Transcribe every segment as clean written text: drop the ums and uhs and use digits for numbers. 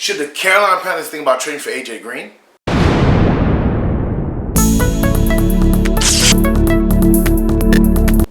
Should the Carolina Panthers think about trading for AJ Green?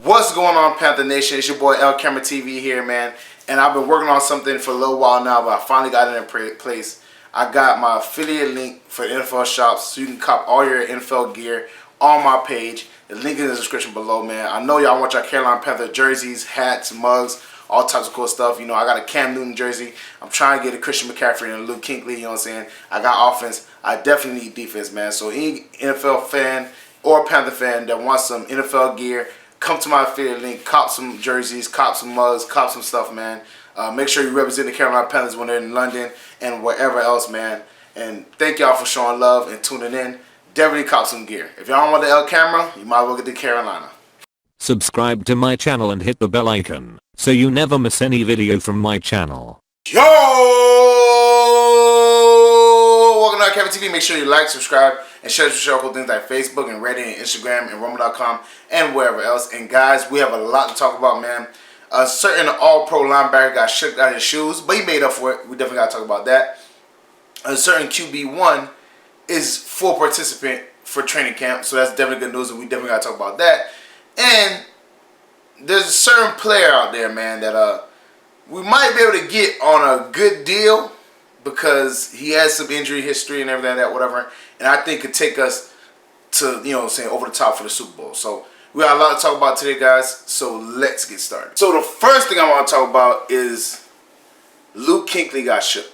What's going on, Panther Nation? It's your boy LCameraTV here, man. And I've been working on something for a little while now, but I finally got it in place. I got my affiliate link for NFL shops, so you can cop all your NFL gear on my page. The link is in the description below, man. I know y'all want your Carolina Panther jerseys, hats, mugs, all types of cool stuff. You know, I got a Cam Newton jersey. I'm trying to get a Christian McCaffrey and a Luke Kuechly, you know what I'm saying? I got offense. I definitely need defense, man. So any NFL fan or Panther fan that wants some NFL gear, come to my affiliate link, cop some jerseys, cop some mugs, cop some stuff, man. Make sure you represent the Carolina Panthers when they're in London and wherever else, man. And thank y'all for showing love and tuning in. Definitely cop some gear. If y'all don't want the L camera, you might as well get the Carolina. Subscribe to my channel and hit the bell icon so you never miss any video from my channel. Yo! Welcome to LCameraTV. Make sure you like, subscribe, and share cool things like Facebook and Reddit and Instagram and Rumble.com and wherever else. And guys, we have a lot to talk about, man. A certain all-pro linebacker got shook out of his shoes, but he made up for it. We definitely got to talk about that. A certain QB1 is full participant for training camp, so that's definitely good news, and we definitely got to talk about that. And there's a certain player out there, man, that we might be able to get on a good deal because he has some injury history and everything like that, whatever. And I think could take us to, you know what I'm saying, over the top for the Super Bowl. So we got a lot to talk about today, guys, so let's get started. So the first thing I want to talk about is Luke Kuechly got shook.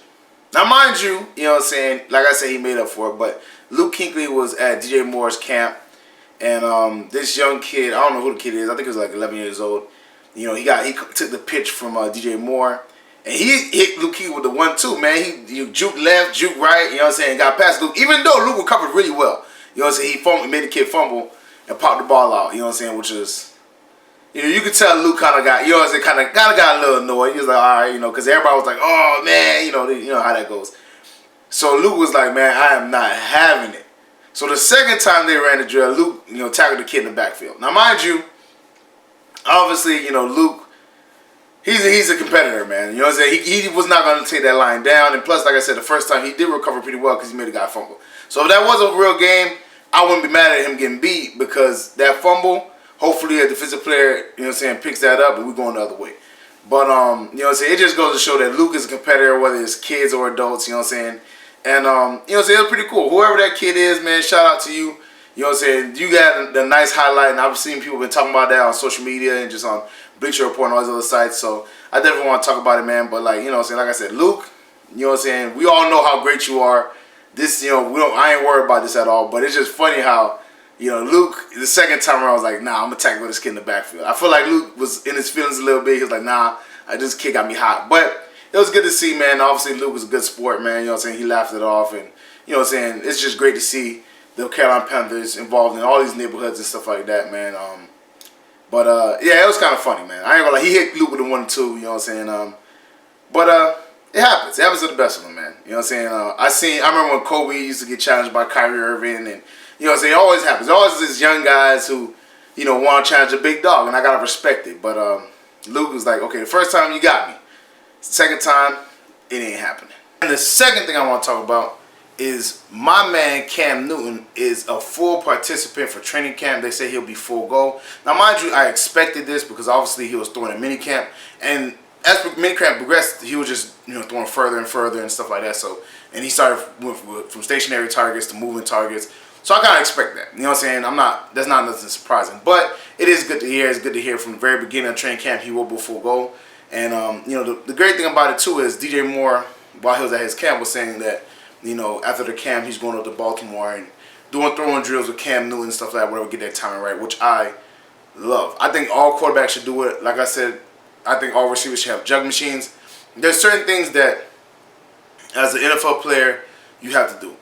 Now, mind you, you know what I'm saying, like I said, he made up for it, but Luke Kuechly was at DJ Moore's camp, and this young kid, I don't know who the kid is, I think he was like 11 years old. You know, he took the pitch from DJ Moore, and he hit Luke Kuechly with the 1-2, man. He juke left, juke right, you know what I'm saying, got past Luke, even though Luke recovered really well. You know what I'm saying, he made the kid fumble and popped the ball out, you know what I'm saying, which is, you know, you could tell Luke kind of got, you know what I'm saying, kind of got a little annoyed. He was like, all right, you know, because everybody was like, oh, man, you know how that goes. So Luke was like, man, I am not having it. So the second time they ran the drill, Luke, you know, tackled the kid in the backfield. Now, mind you, obviously, you know, Luke, he's a competitor, man. You know what I'm saying? He was not going to take that line down. And plus, like I said, the first time he did recover pretty well because he made a guy fumble. So if that was a real game, I wouldn't be mad at him getting beat because that fumble, hopefully a defensive player, you know what I'm saying, picks that up and we're going the other way. But, you know what I'm saying, it just goes to show that Luke is a competitor, whether it's kids or adults, you know what I'm saying. And, you know what I'm saying, it's pretty cool. Whoever that kid is, man, shout out to you. You know what I'm saying, you got the nice highlight, and I've seen people been talking about that on social media and just on Bleacher Report and all these other sites. So I definitely want to talk about it, man. But, like, you know what I'm saying, like I said, Luke, you know what I'm saying, we all know how great you are. This, you know, I ain't worried about this at all. But it's just funny how, you know, Luke, the second time around, was like, nah, I'm going to tackle this kid in the backfield. I feel like Luke was in his feelings a little bit. He was like, nah, this kid got me hot. But it was good to see, man. Obviously, Luke was a good sport, man. You know what I'm saying? He laughed it off. And, you know what I'm saying? It's just great to see the Carolina Panthers involved in all these neighborhoods and stuff like that, man. Yeah, it was kind of funny, man. I ain't going to lie. He hit Luke with a 1-2, you know what I'm saying? It happens. It happens to the best of them, man. You know what I'm saying? I remember when Kobe used to get challenged by Kyrie Irving, and you know what I'm saying? It always happens. There's always these young guys who, you know, want to challenge a big dog, and I got to respect it. But Luke was like, okay, the first time you got me. Second time, it ain't happening. And the second thing I want to talk about is my man Cam Newton is a full participant for training camp. They say he'll be full go. Now, mind you, I expected this because obviously he was throwing in minicamp, and as minicamp progressed, he was just, you know, throwing further and further and stuff like that. So, and he started from stationary targets to moving targets. So I kind of expect that. You know what I'm saying? That's not nothing surprising. But it is good to hear. It's good to hear from the very beginning of training camp he will be full go. And, you know, the great thing about it, too, is DJ Moore, while he was at his camp, was saying that, you know, after the camp, he's going up to Baltimore and doing throwing drills with Cam Newton and stuff like that, whatever, get that timing right, which I love. I think all quarterbacks should do it. Like I said, I think all receivers should have jug machines. There's certain things that, as an NFL player, you have to do.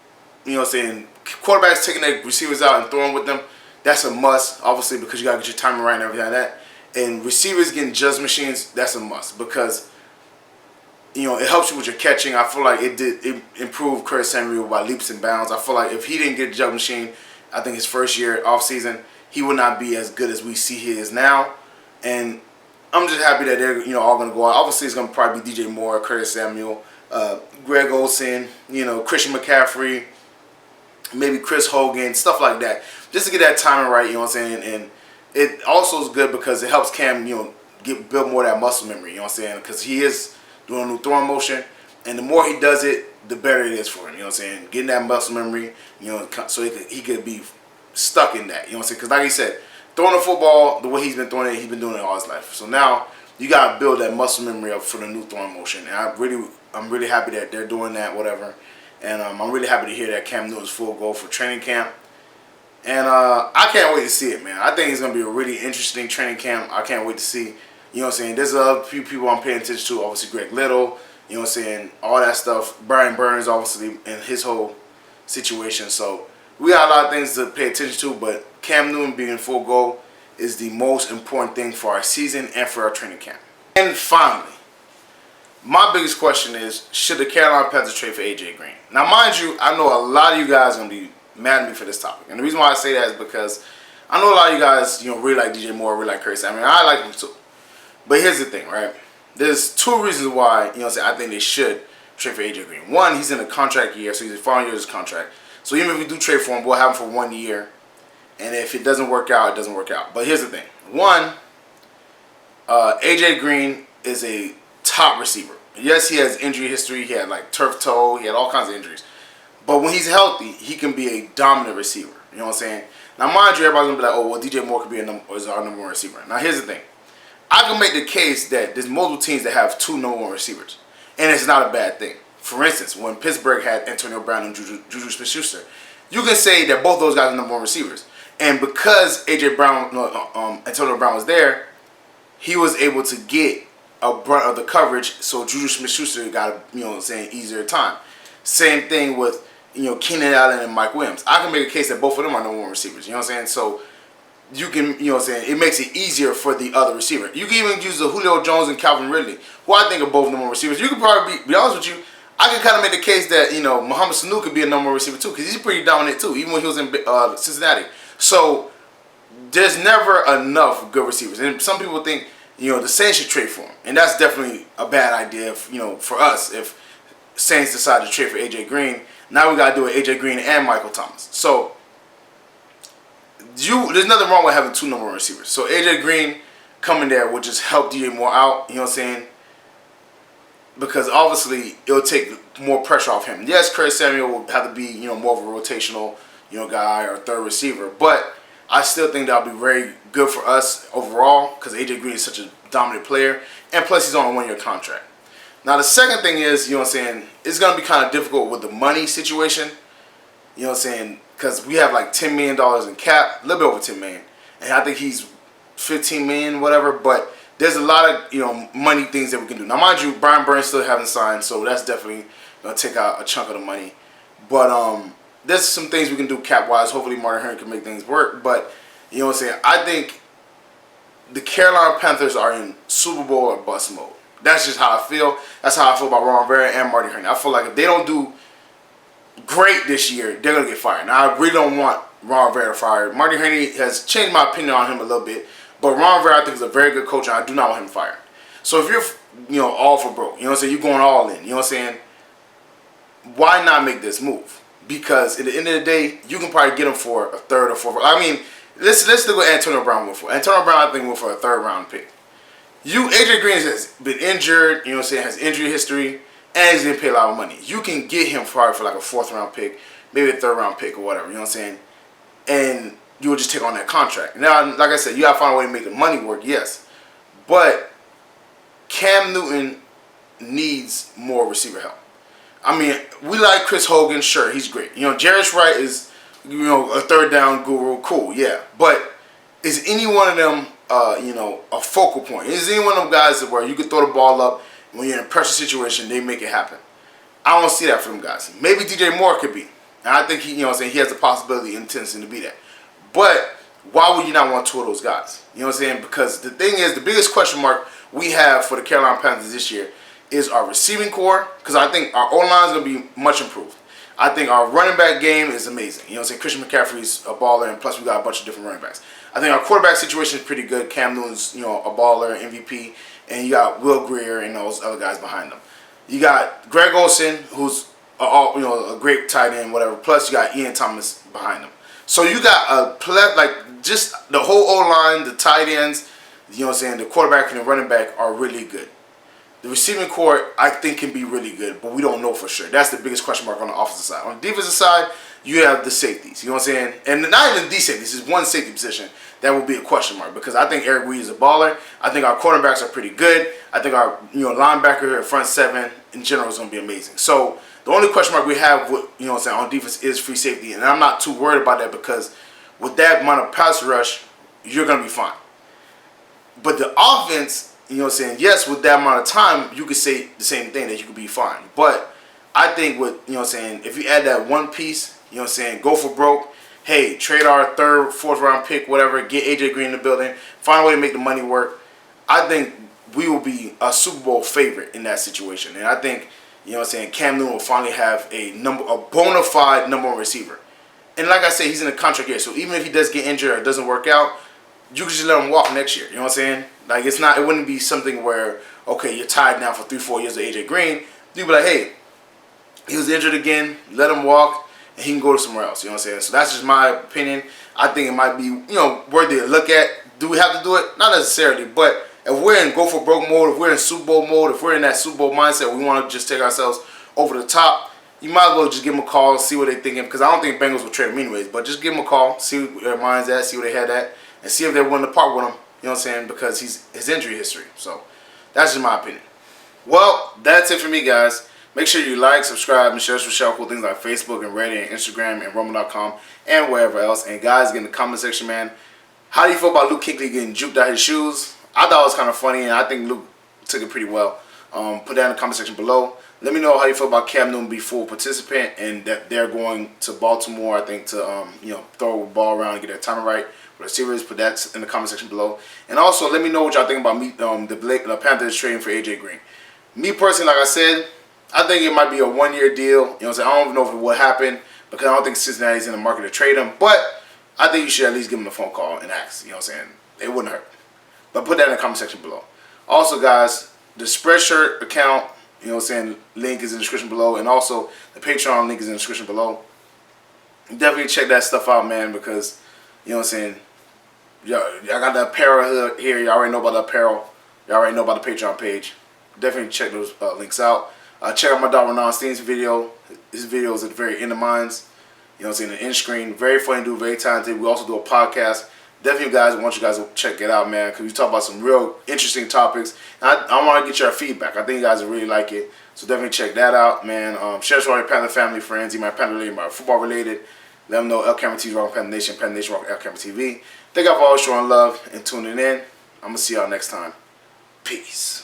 You know what I'm saying? Quarterbacks taking their receivers out and throwing with them, that's a must, obviously, because you got to get your timing right and everything like that. And receivers getting jug machines, that's a must because, you know, it helps you with your catching. I feel like it improved Curtis Samuel by leaps and bounds. I feel like if he didn't get a jug machine, I think his first year off season, he would not be as good as we see he is now. And I'm just happy that they're, you know, all going to go out. Obviously, it's going to probably be DJ Moore, Curtis Samuel, Greg Olsen, Christian McCaffrey, maybe Chris Hogan, stuff like that, just to get that timing right. You know what I'm saying? And it also is good because it helps Cam, build more of that muscle memory. You know what I'm saying? Because he is doing a new throwing motion, and the more he does it, the better it is for him. You know what I'm saying? Getting that muscle memory, so he could be stuck in that. You know what I'm saying? Because like he said, throwing the football the way he's been throwing it, he's been doing it all his life. So now you gotta build that muscle memory up for the new throwing motion. And I'm really happy that they're doing that, whatever. And I'm really happy to hear that Cam Newton's full go for training camp. And I can't wait to see it, man. I think it's gonna be a really interesting training camp. I can't wait to see. You know what I'm saying? There's a few people I'm paying attention to. Obviously, Greg Little. You know what I'm saying? All that stuff. Brian Burns, obviously, and his whole situation. So we got a lot of things to pay attention to. But Cam Newton being full go is the most important thing for our season and for our training camp. And finally, my biggest question is, should the Carolina Panthers trade for AJ Green? Now, mind you, I know a lot of you guys are going to be mad at me for this topic. And the reason why I say that is because I know a lot of you guys, really like DJ Moore, really like Curtis. I mean, I like him too. But here's the thing, right? There's two reasons why, I think they should trade for AJ Green. One, he's in a contract year, so he's a 4 years contract. So even if we do trade for him, we'll have him for 1 year. And if it doesn't work out, it doesn't work out. But here's the thing. One, AJ Green is a top receiver. Yes, he has injury history. He had like turf toe. He had all kinds of injuries. But when he's healthy, he can be a dominant receiver. You know what I'm saying? Now, mind you, everybody's going to be like, oh, well, DJ Moore could be is our number one receiver. Now, here's the thing. I can make the case that there's multiple teams that have 2 number 1 receivers. And it's not a bad thing. For instance, when Pittsburgh had Antonio Brown and Juju Smith-Schuster, you can say that both those guys are number 1 receivers. And because Antonio Brown was there, he was able to get a brunt of the coverage, so Juju Smith-Schuster got easier time. Same thing with Keenan Allen and Mike Williams. I can make a case that both of them are number 1 receivers. You know what I'm saying? So you can, it makes it easier for the other receiver. You can even use the Julio Jones and Calvin Ridley, who I think are both number 1 receivers. You could probably be honest with you, I can kind of make the case that Mohamed Sanu could be a number 1 receiver too, because he's pretty dominant too, even when he was in Cincinnati. So there's never enough good receivers, and some people think the Saints should trade for him, and that's definitely a bad idea. For us, if Saints decide to trade for AJ Green, now we got to do it AJ Green and Michael Thomas. So there's nothing wrong with having 2 number 1 receivers. So AJ Green coming there will just help DJ Moore out. You know what I'm saying? Because obviously it'll take more pressure off him. Yes, Curtis Samuel will have to be more of a rotational guy or third receiver, but I still think that'll be very good for us overall because AJ Green is such a dominant player, and plus he's on a 1 year contract. Now the second thing is, it's going to be kind of difficult with the money situation. You know what I'm saying? Because we have like $10 million in cap, a little bit over $10 million, and I think he's $15 million, whatever. But there's a lot of money things that we can do. Now, mind you, Brian Burns still haven't signed, so that's definitely gonna take out a chunk of the money. But there's some things we can do cap wise. Hopefully, Martin Henry can make things work. But you know what I'm saying? I think the Carolina Panthers are in Super Bowl or bust mode. That's just how I feel. That's how I feel about Ron Rivera and Marty Henry. I feel like if they don't do great this year, they're going to get fired. Now, I really don't want Ron Rivera fired. Marty Henry has changed my opinion on him a little bit, but Ron Rivera I think is a very good coach, and I do not want him fired. So if you're, all for broke, you know what I'm saying, you're going all in, you know what I'm saying, why not make this move? Because at the end of the day, you can probably get him for a third or fourth. I mean, let's look what Antonio Brown went for. Antonio Brown, I think, went for a 3rd round pick. AJ Green has been injured, you know what I'm saying, has injury history, and he's going to pay a lot of money. You can get him probably for like a 4th round pick, maybe a 3rd round pick or whatever, you know what I'm saying? And you will just take on that contract. Now, like I said, you got to find a way to make the money work, yes. But Cam Newton needs more receiver help. I mean, we like Chris Hogan, sure, he's great. Jarius Wright is, a 3rd down guru, cool, yeah. But is any one of them, a focal point? Is any one of them guys where you can throw the ball up, when you're in a pressure situation, they make it happen? I don't see that for them guys. Maybe DJ Moore could be. And I think he has the possibility and tendency to be that. But why would you not want 2 of those guys? You know what I'm saying? Because the thing is, the biggest question mark we have for the Carolina Panthers this year is our receiving core, because I think our O-line is going to be much improved. I think our running back game is amazing. You know what I'm saying? Christian McCaffrey's a baller, and plus we got a bunch of different running backs. I think our quarterback situation is pretty good. Cam Newton's, a baller, MVP, and you got Will Greer and those other guys behind them. You got Greg Olsen, who's a great tight end, whatever. Plus, you got Ian Thomas behind him. So you got just the whole O-line, the tight ends, you know what I'm saying, the quarterback and the running back are really good. The receiving core, I think, can be really good, but we don't know for sure. That's the biggest question mark on the offensive side. On the defensive side, you have the safeties. You know what I'm saying? And not even the safeties. It's one safety position that will be a question mark because I think Eric Reed is a baller. I think our cornerbacks are pretty good. I think our linebacker, front seven in general is going to be amazing. So the only question mark we have with, on defense is free safety, and I'm not too worried about that because with that amount of pass rush, you're going to be fine. But the offense, yes, with that amount of time, you could say the same thing, that you could be fine. But I think with, if you add that one piece, go for broke, hey, trade our third, fourth round pick, whatever, get AJ Green in the building, find a way to make the money work, I think we will be a Super Bowl favorite in that situation. And I think, Cam Newton will finally have a bona fide number one receiver. And like I said, he's in a contract year, so even if he does get injured or it doesn't work out, you can just let him walk next year. You know what I'm saying? Like, it wouldn't be something where, okay, you're tied now for 3-4 years of AJ Green. You'd be like, hey, he was injured again, let him walk, and he can go to somewhere else. You know what I'm saying? So that's just my opinion. I think it might be, worthy to look at. Do we have to do it? Not necessarily, but if we're in go for broke mode, if we're in Super Bowl mode, if we're in that Super Bowl mindset, we want to just take ourselves over the top, you might as well just give them a call, see what they're thinking, because I don't think Bengals will trade him anyways, but just give them a call, see where their mind's at, see where they had at, and see if they're willing to part with him, you know what I'm saying, because his injury history. So that's just my opinion. Well, that's it for me, guys. Make sure you like, subscribe, and share cool things like Facebook and Reddit and Instagram and Rumble.com and wherever else. And guys, get in the comment section, man. How do you feel about Luke Kuechly getting juked out his shoes? I thought it was kind of funny, and I think Luke took it pretty well. Put that in the comment section below. Let me know how you feel about Cam Newton be full participant and that they're going to Baltimore, I think, to throw a ball around and get their timing right for the series. Put that in the comment section below. And also, let me know what y'all think about the Panthers trading for AJ Green. Me personally, like I said, I think it might be a one-year deal. You know what I'm saying? I don't even know if it will happen because I don't think Cincinnati's in the market to trade him. But I think you should at least give him a phone call and ask. You know what I'm saying? It wouldn't hurt. But put that in the comment section below. Also, guys, the Spreadshirt account, you know what I'm saying, link is in the description below. And also, the Patreon link is in the description below. Definitely check that stuff out, man, because, you know what I'm saying, I got the apparel here. You already know about the apparel. You already know about the Patreon page. Definitely check those links out. Check out my dog Renan Steen's video. His video is at the very end of mine. You know what I'm saying, the end screen. Very funny dude, very talented. We also do a podcast. Definitely, guys, I want you guys to check it out, man, because we talk about some real interesting topics. And I want to get your feedback. I think you guys will really like it. So definitely check that out, man. Share this with all your Panther family, friends. You might Panther related, my football related. Let them know LCameraTV is rock Panther Nation rock LCameraTV. Thank y'all for always showing love and tuning in. I'm going to see y'all next time. Peace.